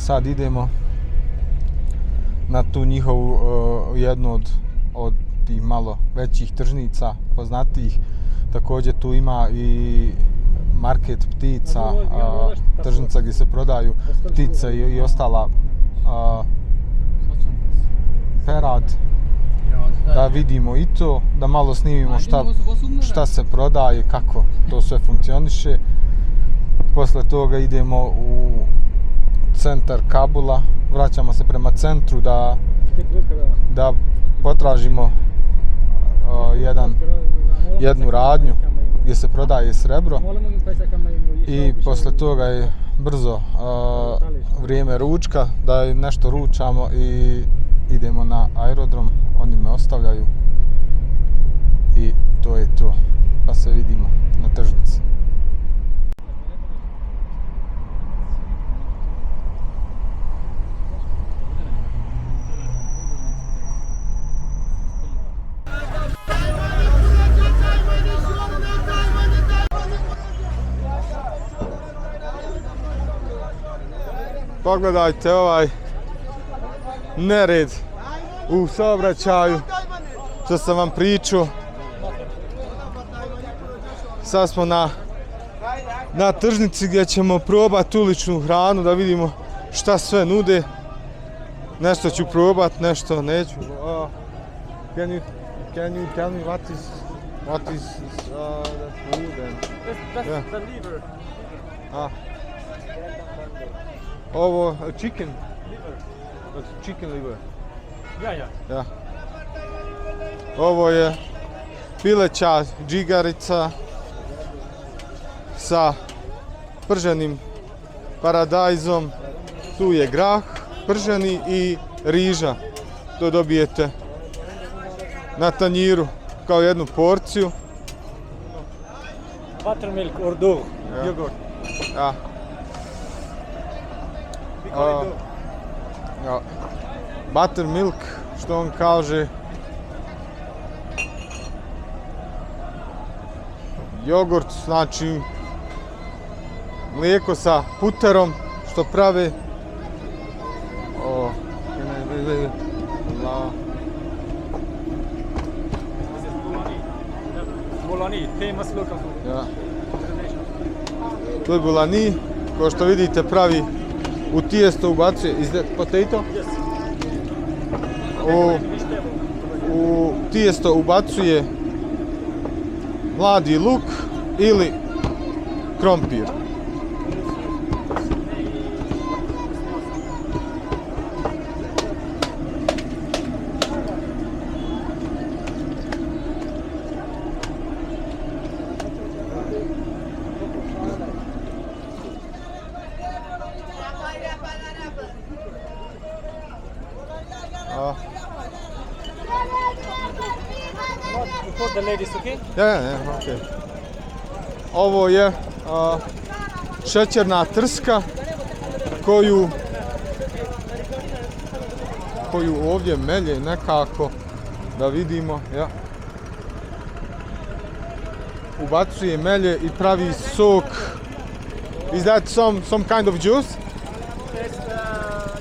sad idemo na tu njihovu jednu od tih malo većih tržnica, poznatijih. Također tu ima i market ptica, tržnica gdje se prodaju ptice i ostala perad. Da vidimo i to, da malo snimimo šta se prodaje, kako to sve funkcioniše. Posle toga idemo u centar Kabula, vraćamo se prema centru da potražimo jednu radnju gdje se prodaje srebro i posle toga je brzo vrijeme ručka, da nešto ručamo i idemo na aerodrom, oni me ostavljaju i to je to, pa se vidimo na tržnici. Pogledajte ovaj nered u saobraćaju, što sam vam pričao. Sad smo na tržnici gdje ćemo probati uličnu hranu, da vidimo šta sve nude. Nešto ću probati, nešto neću. Can you tell me what is the food? That's the liver. Ovo chicken. Chicken liver. Ja. Ovo je pileća džigarica sa prženim paradajzom. Tu je grah prženi i riža. To dobijete na tanjiru kao jednu porciju. Buttermilk or dough, yogurt. Ja. Buttermilk, što on kaže. Jogurt, znači mlijeko sa puterom, što prave. Bulani, famous local food. Ja. To je bulani, kao što vidite pravi u tijesto ubacuje. Is that potato? Yes. U tijesto ubacuje mladi luk ili krompir. For the ladies, okay? Ja, okay. Ovo je šećerna trska koju ovdje melje nekako, da vidimo, ja. Ubacuje melje i pravi sok. Is that some kind of juice? It's,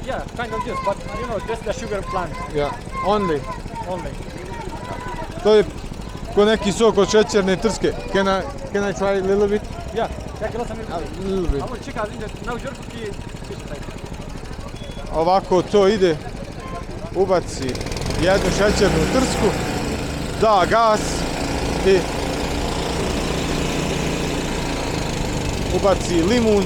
yeah, kind of juice, but you know, just the sugar plant. Yeah, only. Only. To je ko neki sok od šećerne trske. Can I try a little bit? Yeah, take A little bit. I will check out in the now jerky fish type. Ovako to ide. Ubaci jednu šećernu trsku, da gas i ubaci limun.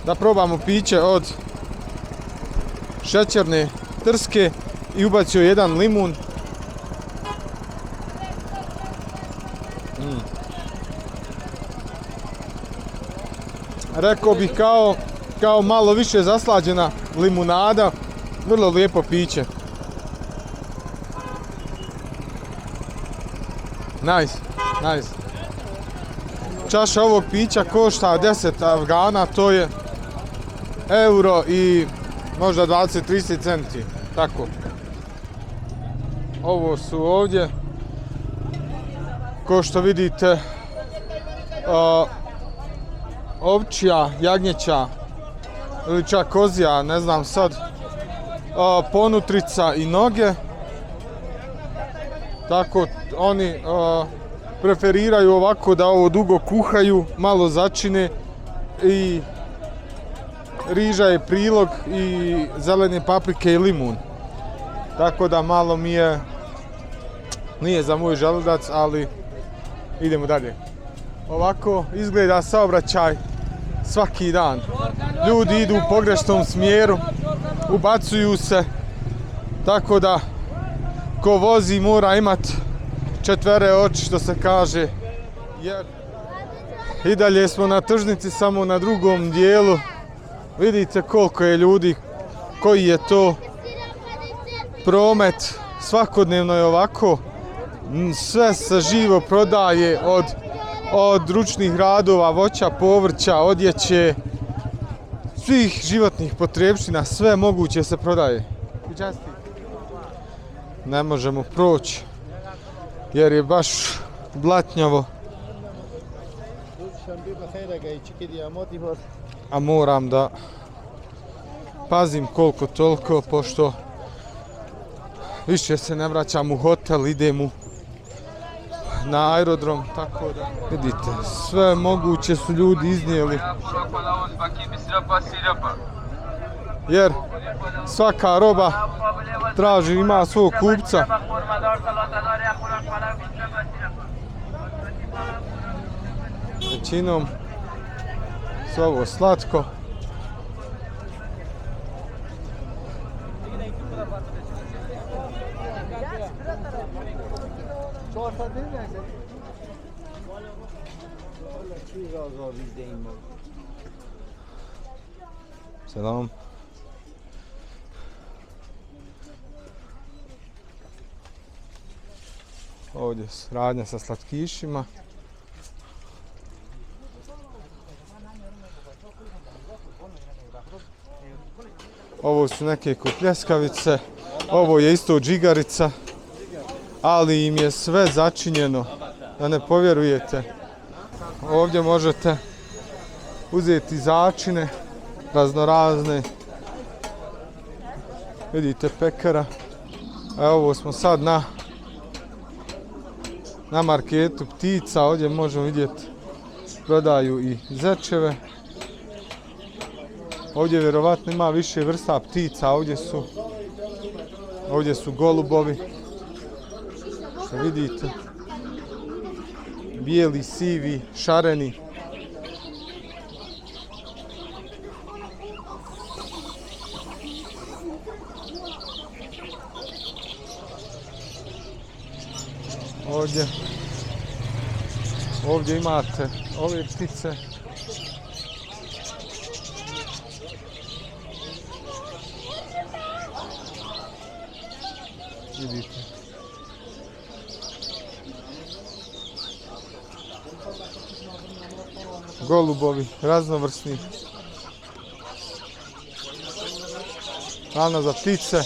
Da probamo piće od šećerne trske i ubacio jedan limun. Rekao bih kao malo više zaslađena limunada, vrlo lijepo piće. Nice. čaša ovog pića košta 10 Afgana, to je euro i možda 20-30 centi, tako. Ovo su ovdje, ko što vidite, ovčja, jagnjeća ili čak kozija, ne znam sad, ponutrica i noge. Tako oni preferiraju ovako da ovo dugo kuhaju, malo začine i riža je prilog i zelene paprike i limun. Tako da malo mi je, nije za moj želudac, ali idemo dalje. Ovako izgleda saobraćaj svaki dan. Ljudi idu u pogrešnom smjeru, ubacuju se, tako da ko vozi mora imati četvere oči, što se kaže. Jer i dalje smo na tržnici, samo na drugom dijelu. Vidite koliko je ljudi, koji je to promet, svakodnevno je ovako. Sve se živo prodaje, od ručnih radova, voća, povrća, odjeće, svih životnih potrepština, sve moguće se prodaje. Ne možemo proći jer je baš blatnjavo. A moram da pazim koliko toliko, pošto više se ne vraćam u hotel, idem na aerodrom, tako da vidite, sve moguće su ljudi iznijeli. Jer svaka roba traži, ima svog kupca. Većinom sve ovo slatko. Selam. Ovdje radnja sa slatkišima. Ovo su neke kupljeskavice. Ovo je isto džigarica, ali im je sve začinjeno, da ne povjerujete. Ovdje možete uzeti začine raznorazne. Vidite pekara. A ovo smo sad na marketu ptica. Ovdje možemo vidjeti, prodaju i zečeve. Ovdje vjerovatno ima više vrsta ptica. Ovdje su golubovi. Što vidite. Bijeli, sivi, šareni. Ovdje imate ove ptice. Vidite. Golubovi, raznovrsni. Hrana za ptice.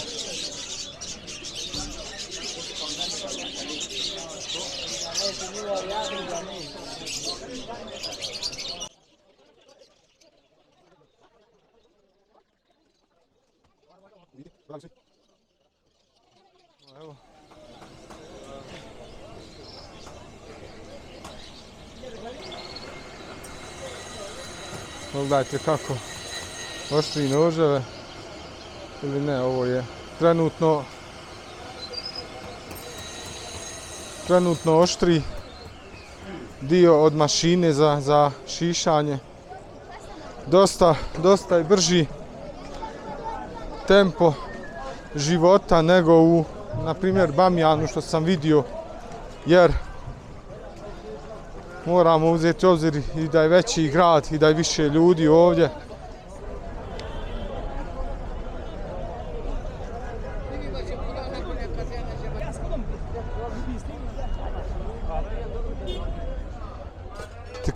Evo. Pogledajte kako oštri noževe, ili ne, ovo je trenutno oštri dio od mašine za šišanje. Dosta je brži tempo života nego u, na primjer, Bamjanu, što sam vidio, jer moramo uzeti u obzir i da je veći grad i da je više ljudi ovdje.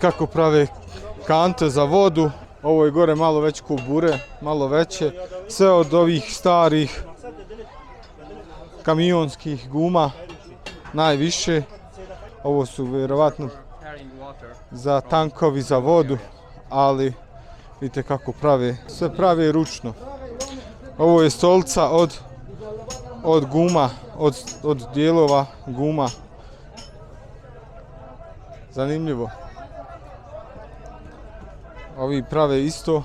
kako prave kante za vodu. Ovo je gore malo već kubure, malo veće. Sve od ovih starih kamionskih guma najviše. Ovo su vjerovatno za tankovi za vodu, ali vidite kako prave. Sve prave ručno. Ovo je stolica od guma, od dijelova guma. Zanimljivo. Ovi prave isto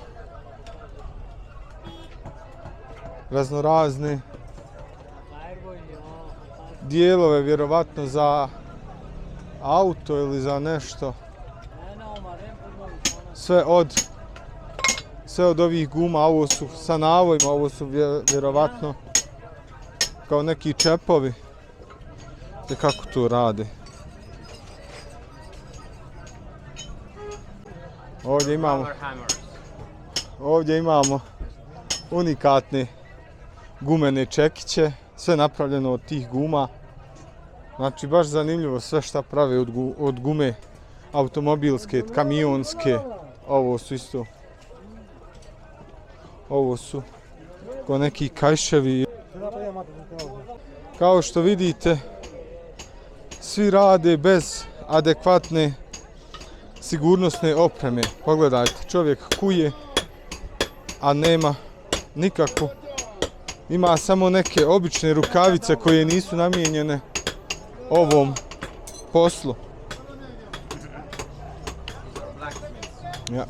raznorazne dijelove, vjerovatno za auto ili za nešto. Sve od ovih guma, ovo su sa navojima, ovo su vjerovatno kao neki čepovi. Te kako to rade. Ovdje imamo unikatne gumene čekiće, sve napravljeno od tih guma. Znači baš zanimljivo sve šta prave od gume automobilske, kamionske. Ovo su isto. Ovo su ko neki kajševi. Kao što vidite, svi rade bez adekvatne sigurnosne opreme. Pogledajte, čovjek kuje, a nema nikako. Ima samo neke obične rukavice koje nisu namijenjene ovom poslu. Ja.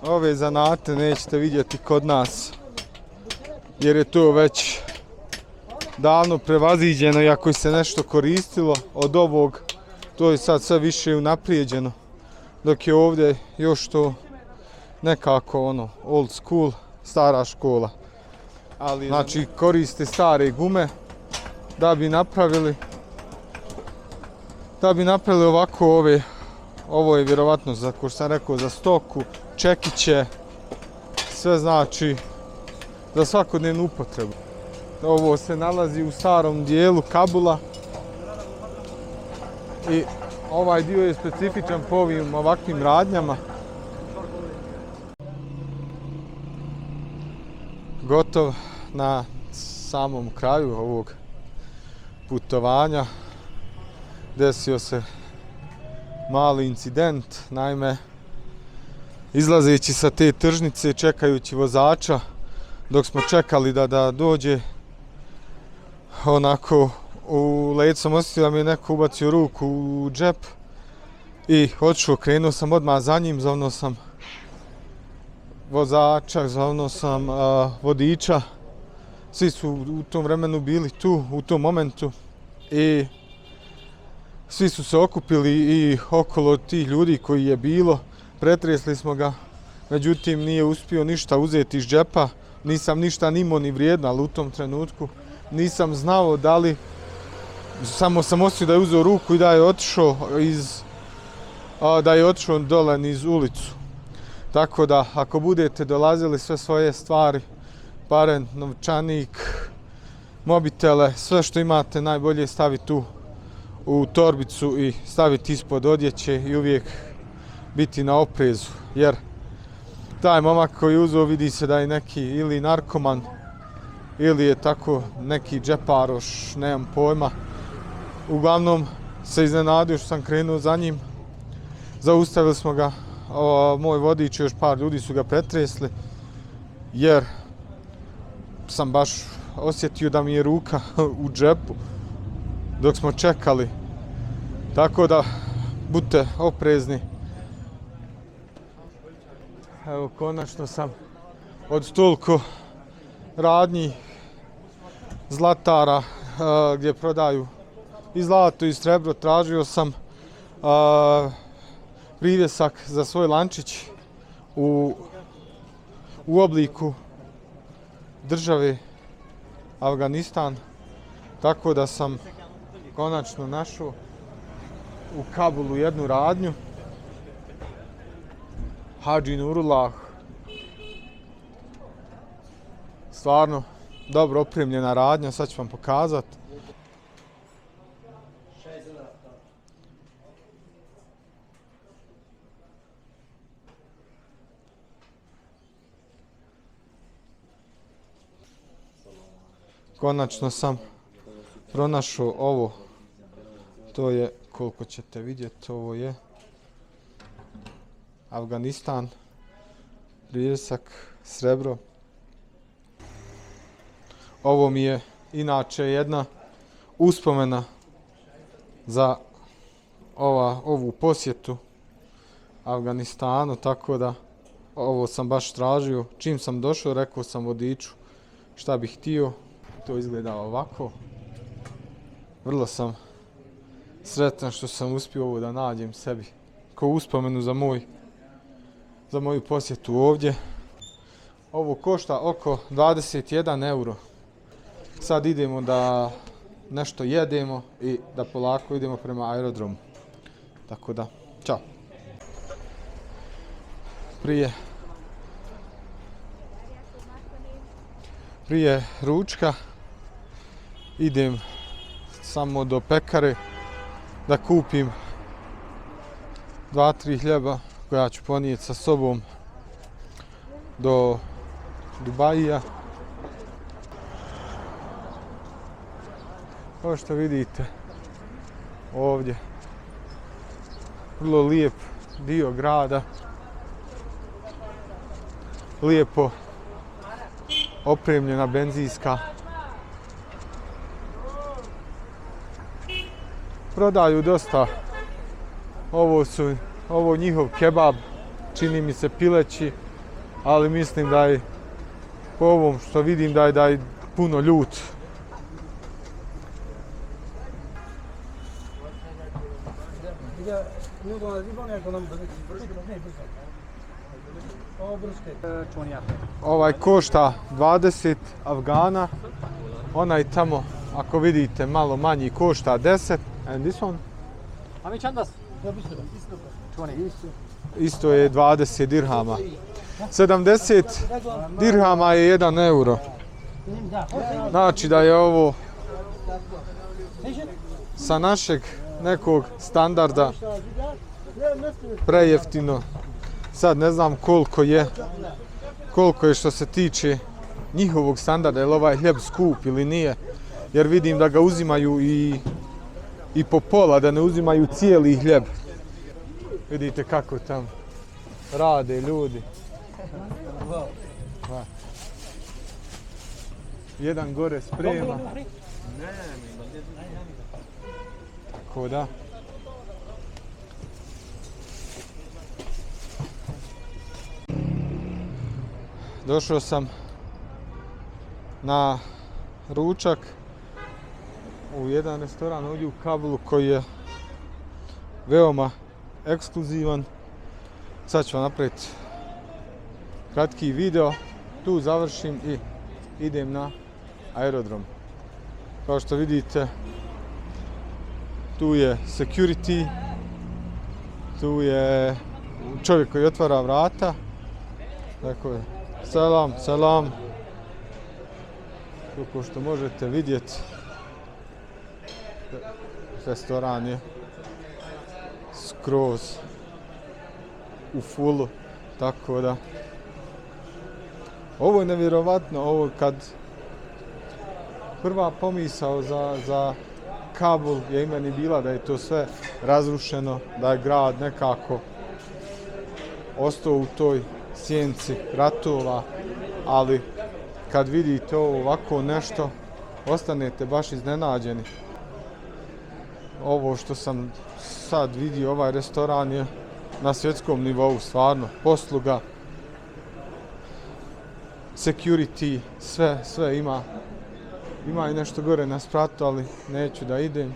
Ove zanate nećete vidjeti kod nas, jer je to već davno prevaziđeno i ako se nešto koristilo od ovog, to je sad sve više unaprijeđeno, dok je ovdje još to nekako old school, stara škola. Znači koriste stare gume da bi napravili ovako ovo je vjerovatno za, kao što sam rekao, za stoku, čekiće, sve znači za svakodnevnu upotrebu. Ovo se nalazi u starom dijelu Kabula i ovaj dio je specifičan po ovakvim radnjama. Gotov na samom kraju ovog putovanja. Desio se mali incident, naime izlazeći sa te tržnice, čekajući vozača, dok smo čekali da dođe, onako u leđ sam osjetio da mi je neko ubacio ruku u džep i otišao, krenuo sam odmah za njim, zovno sam vozača, zovno sam vodiča. Svi su u tom vremenu bili tu, u tom momentu, i svi su se okupili i okolo tih ljudi koji je bilo. Pretresli smo ga, međutim nije uspio ništa uzeti iz džepa. Nisam ništa nimao ni vrijedno, ali u tom trenutku nisam znao da li, samo sam osjetio da je uzeo ruku i da je otišao dole niz ulicu. Tako da ako budete dolazili, sve svoje stvari, pare, novčanik, mobitele, sve što imate najbolje staviti tu u torbicu i staviti ispod odjeće i uvijek biti na oprezu, jer taj momak koji je uzeo, vidi se da je neki ili narkoman ili je tako neki džeparoš, nemam pojma. Uglavnom se iznenadio što sam krenuo za njim. Zaustavili smo ga, moj vodič i još par ljudi su ga pretresli, jer sam baš osjetio da mi je ruka u džepu dok smo čekali. Tako da budite oprezni. Evo, konačno sam od toliko radnji zlatara gdje prodaju i zlato i srebro, tražio sam privjesak za svoj lančić u obliku države Afganistan, tako da sam konačno našao u Kabulu jednu radnju. Hadži Nurullah. Stvarno dobro opremljena radnja, sad ću vam pokazati. Konačno sam pronašao ovo. To je, koliko ćete vidjeti, ovo je Afganistan, pljesak, srebro. Ovo mi je inače jedna uspomena za ovu posjetu Afganistanu, tako da ovo sam baš tražio. Čim sam došao, rekao sam vodiču šta bih htio. To izgleda ovako. Vrlo sam sretan što sam uspio ovo da nađem sebi kao uspomenu za moju posjetu ovdje. Ovo košta oko 21 euro. Sad idemo da nešto jedemo i da polako idemo prema aerodromu. Tako da, čao. Prije ručka idem samo do pekare da kupim 2-3 hljeba koja ću ponijeti sa sobom do Dubaija. Kao što vidite ovdje, vrlo lijep dio grada, lijepo opremljena benzinska. Prodaju dosta. Ovo njihov kebab, čini mi se pileći, ali mislim da je po ovom što vidim da je puno ljut. Ovaj košta 20 Afgana, onaj tamo, ako vidite, malo manji košta 10. And this one? Isto je 20 dirhama. 70 dirhama je 1 euro. Znači da je ovo sa našeg nekog standarda prejeftino. Sad ne znam koliko je što se tiče njihovog standarda, je li ovaj hljeb skup ili nije, jer vidim da ga uzimaju i po pola, da ne uzimaju cijeli hljeb. Vidite kako tam rade ljudi. Jedan gore sprema. Tako da. Došao sam na ručak u jedan restoran ovdje u Kabulu koji je veoma ekskluzivan. Sad ću vam napraviti kratki video, tu završim i idem na aerodrom. Kao što vidite, tu je security, tu je čovjek koji otvara vrata. Tako je, selam. Kako što možete vidjeti, restoran je skroz u fullu, tako da ovo je nevjerovatno. Ovo kad prva pomisao za Kabul je i meni bila da je to sve razrušeno, da je grad nekako ostao u toj sjenci ratova, ali kad vidite ovako nešto, ostanete baš iznenađeni. Ovo što sam sad vidio, ovaj restoran je na svjetskom nivou, stvarno, posluga, security, sve ima. Ima i nešto gore na spratu, ali neću da idem.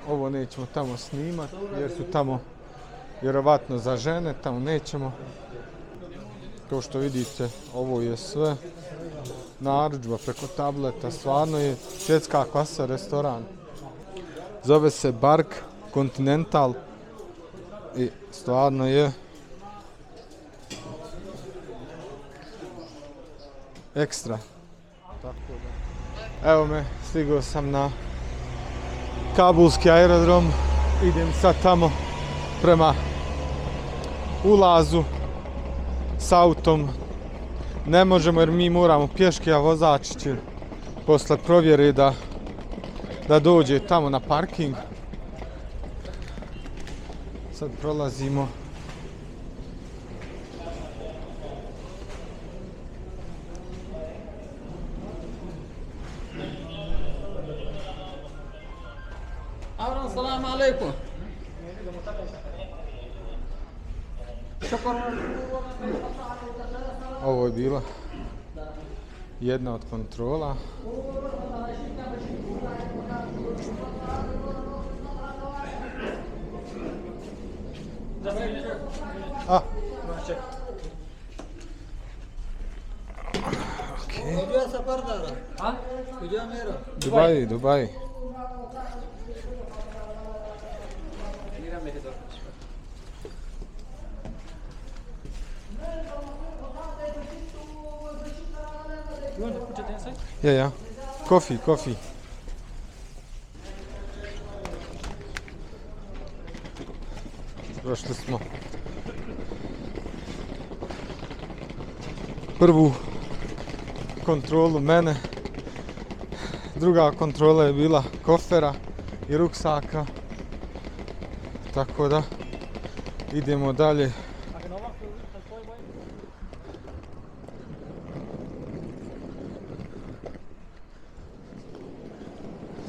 Ovo nećemo tamo snimati, jer su tamo vjerovatno za žene, tamo nećemo. Kao što vidite, ovo je sve narudžba preko tableta, stvarno je svjetska klasa restoran. Zove se Bark Continental i stvarno je ekstra. Evo me, stigao sam na kabulski aerodrom, idem sad tamo prema ulazu s autom. Ne možemo jer mi moramo pješke, a vozač će posle provjere da dođe tamo na parking. Sad prolazimo. Avram, salam alaikum. Ovo je bila jedna od kontrola. A. Okay. Dubai. You want to put it inside? Yeah. Coffee. Prošli smo prvu kontrolu mene, druga kontrola je bila kofera i ruksaka, tako da idemo dalje.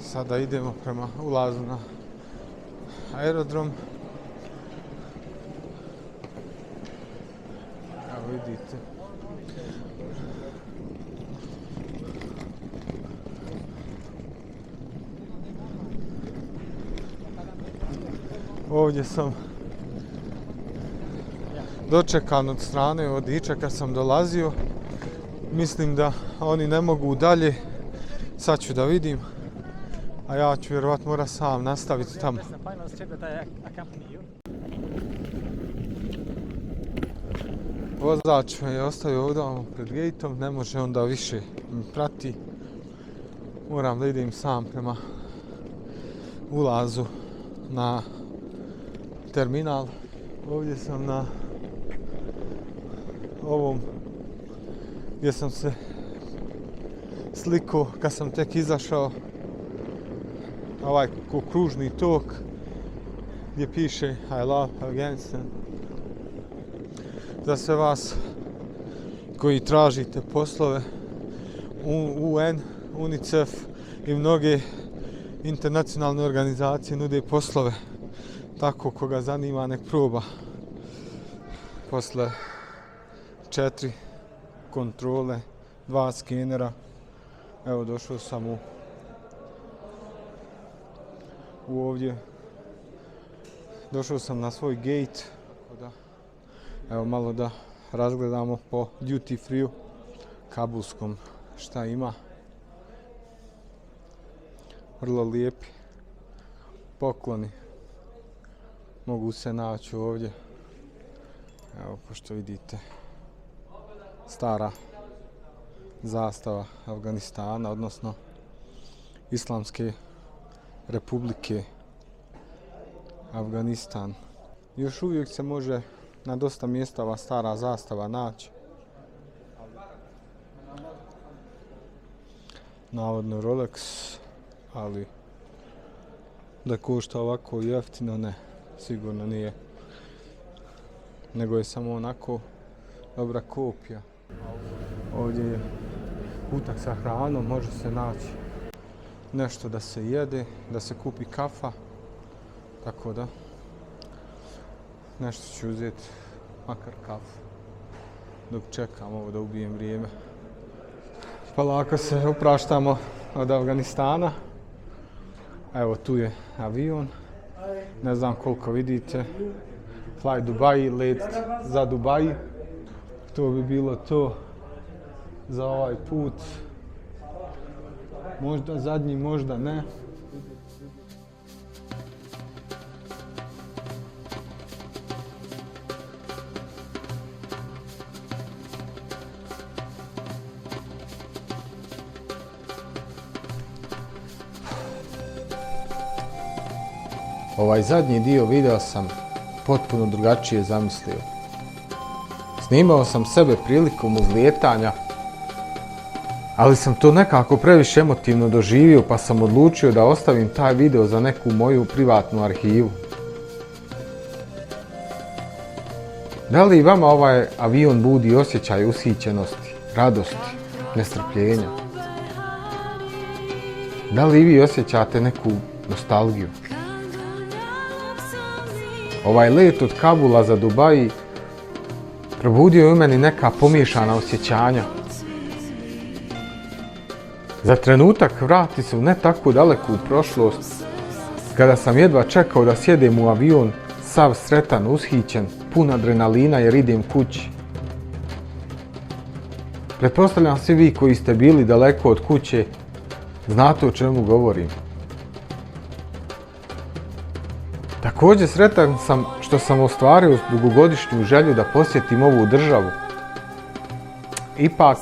Sada idemo prema ulazu na aerodrom. Evo vidite. Ovdje sam dočekan od strane vodiča kad sam dolazio. Mislim da oni ne mogu dalje. Sad ću da vidim. A ja ću vjerovatno mora sam nastaviti tamo. Vozač me je ostavio ovdje pred gejtom, ne može onda više mi prati. Moram da idem sam prema ulazu na terminal. Ovdje sam na ovom gdje sam se slikao kad sam tek izašao. Ovaj kružni tok gdje piše I love Afghanistan. Za sve vas koji tražite poslove, UN, UNICEF i mnoge internacionalne organizacije nude poslove. Tako koga zanima nek proba. Posle 4 kontrole, 2 skenera, evo došao sam u ovdje. Došao sam na svoj gate. Evo malo da razgledamo po duty free kabulskom šta ima. Vrlo lijepi pokloni mogu se naći ovdje. Evo pošto vidite stara zastava Afganistana, odnosno Islamske Republike Afganistan. Još uvijek se može na dosta mjesta ova stara zastava naći. Navodno Rolex, ali da košta ovako jeftino ne, sigurno nije. Nego je samo onako dobra kopija. Ovdje je kutak sa hranom, može se naći nešto da se jede, da se kupi kafa, tako da nešto ću uzeti, makar kafu, dok čekam ovo da ubijem vrijeme. Polako se opraštamo od Afganistana. Evo tu je avion, ne znam koliko vidite. Fly Dubai, let za Dubai. To bi bilo to za ovaj put. Možda zadnji, možda ne. Ovaj zadnji dio videa sam potpuno drugačije zamislio. Snimao sam sebe prilikom uzlijetanja, ali sam to nekako previše emotivno doživio pa sam odlučio da ostavim taj video za neku moju privatnu arhivu. Da li i vama ovaj avion budi osjećaj ushićenosti, radosti, nestrpljenja? Da li i vi osjećate neku nostalgiju? Ovaj let od Kabula za Dubai probudio je u meni neka pomiješana osjećanja. Za trenutak vrati se u ne tako daleku prošlost, kada sam jedva čekao da sjedem u avion, sav sretan, ushićen, pun adrenalina jer idem kući. Pretpostavljam svi vi koji ste bili daleko od kuće, znate o čemu govorim. Također sretan sam što sam ostvario dugogodišnju želju da posjetim ovu državu. Ipak,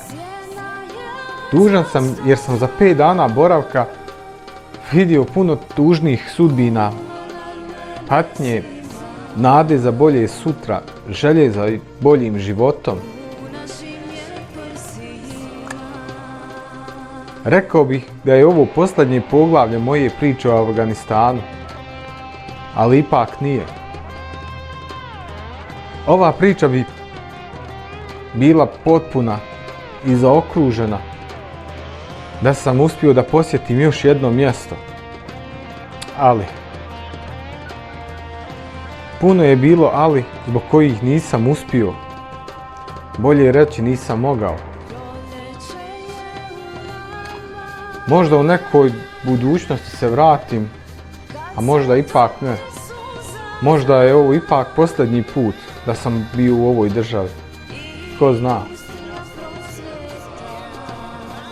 tužan sam jer sam za 5 dana boravka vidio puno tužnih sudbina, patnje, nade za bolje sutra, želje za boljim životom. Rekao bih da je ovo posljednje poglavlje moje priče o Afganistanu, ali ipak nije. Ova priča bi bila potpuna i zaokružena da sam uspio da posjetim još jedno mjesto. Ali puno je bilo ali zbog kojih nisam uspio. Bolje reći nisam mogao. Možda u nekoj budućnosti se vratim, a možda ipak ne. Možda je ovo ipak posljednji put da sam bio u ovoj državi. Ko zna.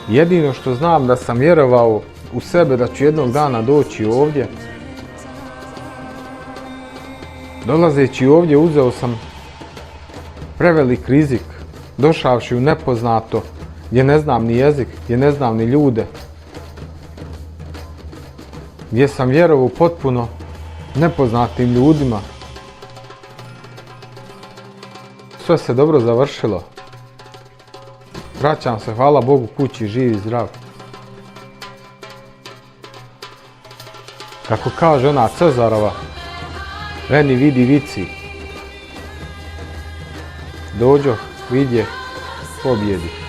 Jedino što znam da sam vjerovao u sebe da ću jednog dana doći ovdje. Dolazeći ovdje uzeo sam prevelik rizik, došavši u nepoznato, gdje ne znam ni jezik, gdje ne znam ni ljude. Gdje sam vjerovao potpuno nepoznatim ljudima. Sve se dobro završilo. Vraćam se, hvala Bogu, kući živ i zdrav. Kako kaže ona Cezarova, veni vidi vici. Dođoh, vidje, pobjedi.